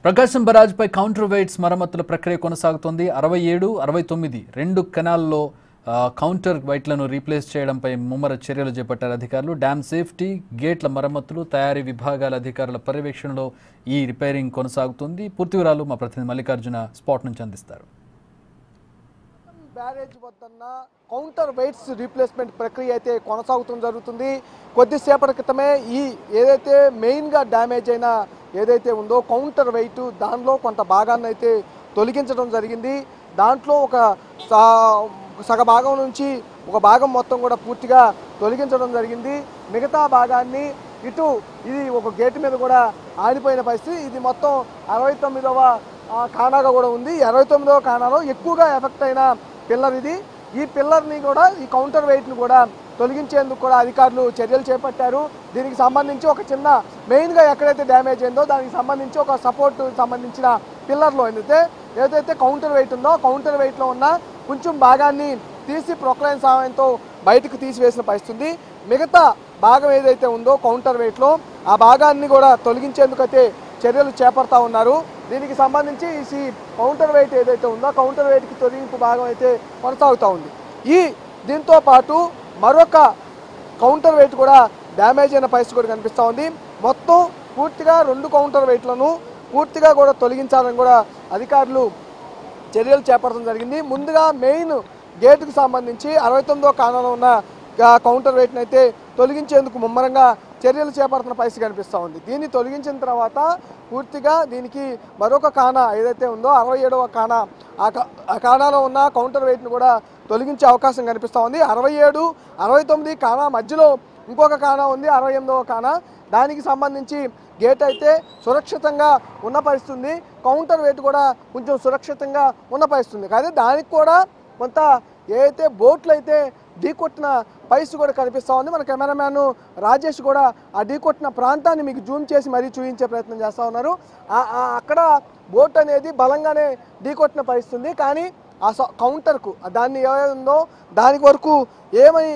ప్రకాశం బరాజ్పై counter weights మరమ్మతుల ప్రక్రియ కొనసాగుతోంది. 67, 69 రెండు కెనాల్లో కౌంటర్ వెయిట్లను రీప్లేస్ చేయడంపై ముమ్మర చర్యలు చేపట్టారు అధికారులు. డ్యామ్ సేఫ్టీ, గేట్ల మరమ్మతులు, తయారీ విభాగాల అధికారుల పర్యవేక్షణలో ఈ రిపేరింగ్ కొనసాగుతుంది. పూర్తి వివరాలు మా ప్రతినిధి మల్లికార్జున స్పాట్ నుంచి అందిస్తారు. బ్యారేజ్ వద్దన్న కౌంటర్ వెయిట్స్ రీప్లేస్మెంట్ ప్రక్రియ అయితే జరుగుతుంది. కొద్దిసేపటి క్రితమే ఈ ఏదైతే మెయిన్గా డ్యామేజ్ అయిన ఏదైతే ఉందో కౌంటర్ వెయిట్ దానిలో కొంత భాగాన్ని అయితే తొలగించడం జరిగింది. దాంట్లో ఒక సగ భాగం నుంచి ఒక భాగం మొత్తం కూడా పూర్తిగా తొలగించడం జరిగింది. మిగతా భాగాన్ని ఇది ఒక గేట్ మీద కూడా ఆడిపోయిన పరిస్థితి. ఇది మొత్తం 69వ కానాగా కూడా ఉంది. 69వ కానాలో ఎక్కువగా ఎఫెక్ట్ అయిన పిల్లర్ ఇది. ఈ పిల్లర్ని కూడా ఈ కౌంటర్ వెయిట్ని కూడా తొలగించేందుకు కూడా అధికారులు చర్యలు చేపట్టారు. దీనికి సంబంధించి ఒక చిన్న మెయిన్గా ఎక్కడైతే డ్యామేజ్ అయిందో దానికి సంబంధించి ఒక సపోర్ట్ సంబంధించిన పిల్లర్లో ఏదైతే కౌంటర్ వెయిట్ ఉందో కౌంటర్ వెయిట్లో ఉన్న కొంచెం భాగాన్ని తీసి ప్రొక్లైన్ సహాయంతో బయటకు తీసివేసిన పరిస్థితి. మిగతా భాగం ఏదైతే ఉందో కౌంటర్ వెయిట్లో ఆ భాగాన్ని కూడా తొలగించేందుకైతే చర్యలు చేపడతా ఉన్నారు. దీనికి సంబంధించి ఈ కౌంటర్ వెయిట్ ఏదైతే ఉందో కౌంటర్ వెయిట్కి తొలగింపు భాగం అయితే కొనసాగుతూ ఉంది. దీంతో పాటు మరొక కౌంటర్ వెయిట్ కూడా డ్యామేజ్ అయిన పరిస్థితి కూడా కనిపిస్తూ ఉంది. మొత్తం పూర్తిగా 2 కౌంటర్ వెయిట్లను పూర్తిగా కూడా తొలగించాలని కూడా అధికారులు చర్యలు చేపట్టడం జరిగింది. ముందుగా మెయిన్ గేటుకు సంబంధించి 69వ కానాలో ఉన్న కౌంటర్ వెయిట్ని అయితే తొలగించేందుకు ముమ్మరంగా చర్యలు చేపడుతున్న పరిస్థితి కనిపిస్తూ ఉంది. దీన్ని తొలగించిన తర్వాత పూర్తిగా దీనికి మరొక కానా ఏదైతే ఉందో 67వ కానా ఆ కానాలో ఉన్న కౌంటర్ వెయిట్ను కూడా తొలగించే అవకాశం కనిపిస్తూ ఉంది. 67, 69 కానా మధ్యలో ఇంకొక కానా ఉంది, 68వ కానా. దానికి సంబంధించి గేట్ అయితే సురక్షితంగా ఉన్న పరిస్థితుంది. కౌంటర్ వెయిట్ కూడా కొంచెం సురక్షితంగా ఉన్న పరిస్థితుంది. కానీ దానికి కూడా కొంత ఏదైతే బోట్లు అయితే ఢీకొట్టిన పరిస్థితి కూడా కనిపిస్తూ ఉంది. మన కెమెరామ్యాన్ రాజేష్ కూడా ఆ ఢీకొట్టిన ప్రాంతాన్ని మీకు జూమ్ చేసి మరీ చూపించే ప్రయత్నం చేస్తూ ఉన్నారు. అక్కడ బోట్ అనేది బలంగానే ఢీకొట్టిన పరిస్థితుంది. కానీ ఆ కౌంటర్కు దాన్ని ఏమైందో దానికి వరకు ఏమని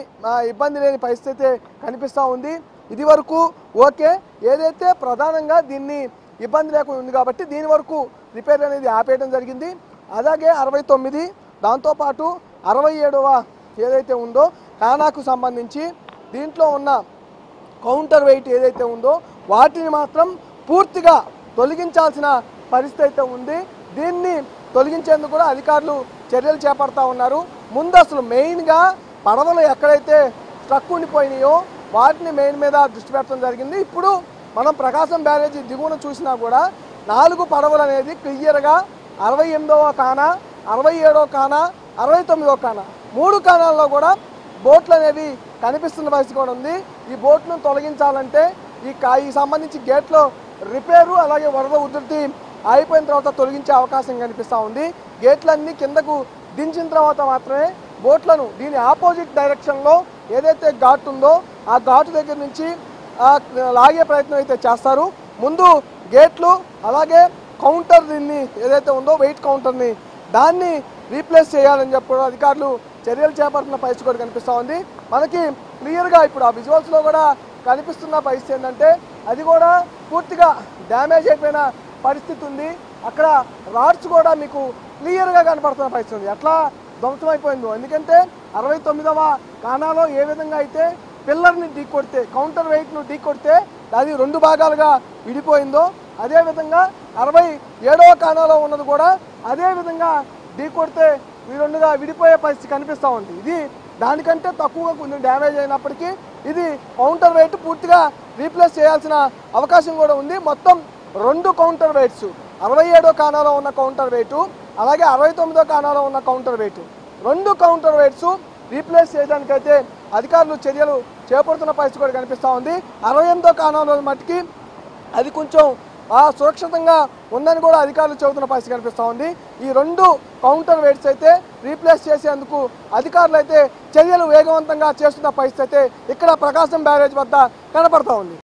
ఇబ్బంది లేని పరిస్థితి కనిపిస్తూ ఉంది. ఇది వరకు ఓకే, ఏదైతే ప్రధానంగా దీన్ని ఇబ్బంది లేకుండా ఉంది కాబట్టి దీని వరకు రిపేర్ అనేది ఆపేయడం జరిగింది. అలాగే 69 దాంతోపాటు 67వ ఏదైతే ఉందో కానాకు సంబంధించి దీంట్లో ఉన్న కౌంటర్ వెయిట్ ఏదైతే ఉందో వాటిని మాత్రం పూర్తిగా తొలగించాల్సిన పరిస్థితి అయితే ఉంది. దీన్ని తొలగించేందుకు కూడా అధికారులు చర్యలు చేపడతా ఉన్నారు. ముందు అసలు మెయిన్గా పడవలు ఎక్కడైతే స్ట్రక్ ఉండిపోయినాయో వాటిని మెయిన్ మీద దృష్టి పెట్టడం జరిగింది. ఇప్పుడు మనం ప్రకాశం బ్యారేజీ దిగువన చూసినా కూడా 4 పడవలు అనేది క్లియర్గా 68వ కానా, 67వ కానా, 69వ కానా 3 కానాల్లో కూడా బోట్లు అనేవి కనిపిస్తున్న పరిస్థితి కూడా ఉంది. ఈ బోట్ను తొలగించాలంటే ఈ సంబంధించి గేట్లో రిపేరు అలాగే వరద ఉధృతి అయిపోయిన తర్వాత తొలగించే అవకాశం కనిపిస్తూ ఉంది. గేట్లన్నీ కిందకు దించిన తర్వాత మాత్రమే బోట్లను దీని ఆపోజిట్ డైరెక్షన్లో ఏదైతే ఘాట్ ఉందో ఆ ఘాటు దగ్గర నుంచి లాగే ప్రయత్నం అయితే చేస్తారు. ముందు గేట్లు అలాగే కౌంటర్ దీన్ని ఏదైతే ఉందో వెయిట్ కౌంటర్ని దాన్ని రీప్లేస్ చేయాలని చెప్పి అధికారులు చర్యలు చేపడుతున్న పరిస్థితి కూడా కనిపిస్తూ ఉంది. మనకి క్లియర్గా ఇప్పుడు ఆ విజువల్స్లో కూడా కనిపిస్తున్న పరిస్థితి ఏంటంటే అది కూడా పూర్తిగా డ్యామేజ్ అయిపోయిన పరిస్థితి ఉంది. అక్కడ రాడ్స్ కూడా మీకు క్లియర్గా కనపడుతున్న పరిస్థితి ఉంది ఎట్లా ధ్వంసమైపోయిందో. ఎందుకంటే 69వ కానాలో ఏ విధంగా అయితే పిల్లర్ని ఢీకొడితే కౌంటర్ వెయిట్ను ఢీకొడితే అది 2 భాగాలుగా విడిపోయిందో అదేవిధంగా 67వ కానాలో ఉన్నది కూడా అదేవిధంగా ఢీకొడితే ఈ 2గా విడిపోయే పరిస్థితి కనిపిస్తూ ఉంది. ఇది దానికంటే తక్కువగా కొంచెం డ్యామేజ్ అయినప్పటికీ ఇది కౌంటర్ వెయిట్ పూర్తిగా రీప్లేస్ చేయాల్సిన అవకాశం కూడా ఉంది. మొత్తం 2 కౌంటర్ వెయిట్స్ 67వ కానాలో ఉన్న కౌంటర్ వెయిట్ అలాగే 69వ కానాలో ఉన్న counter weight 2 counter weights replace చేయడానికైతే అధికారులు చర్యలు చేపడుతున్న పరిస్థితి కూడా కనిపిస్తూ ఉంది. 68వ కానాలో మట్టుకి అది కొంచెం సురక్షితంగా ఉందని కూడా అధికారులు చెబుతున్న పరిస్థితి కనిపిస్తూ ఉంది. ఈ 2 కౌంటర్ వెయిట్స్ అయితే రీప్లేస్ చేసేందుకు అధికారులు అయితే చర్యలు వేగవంతంగా చేస్తున్న పరిస్థితి అయితే ఇక్కడ ప్రకాశం బ్యారేజ్ వద్ద కనపడతా ఉంది.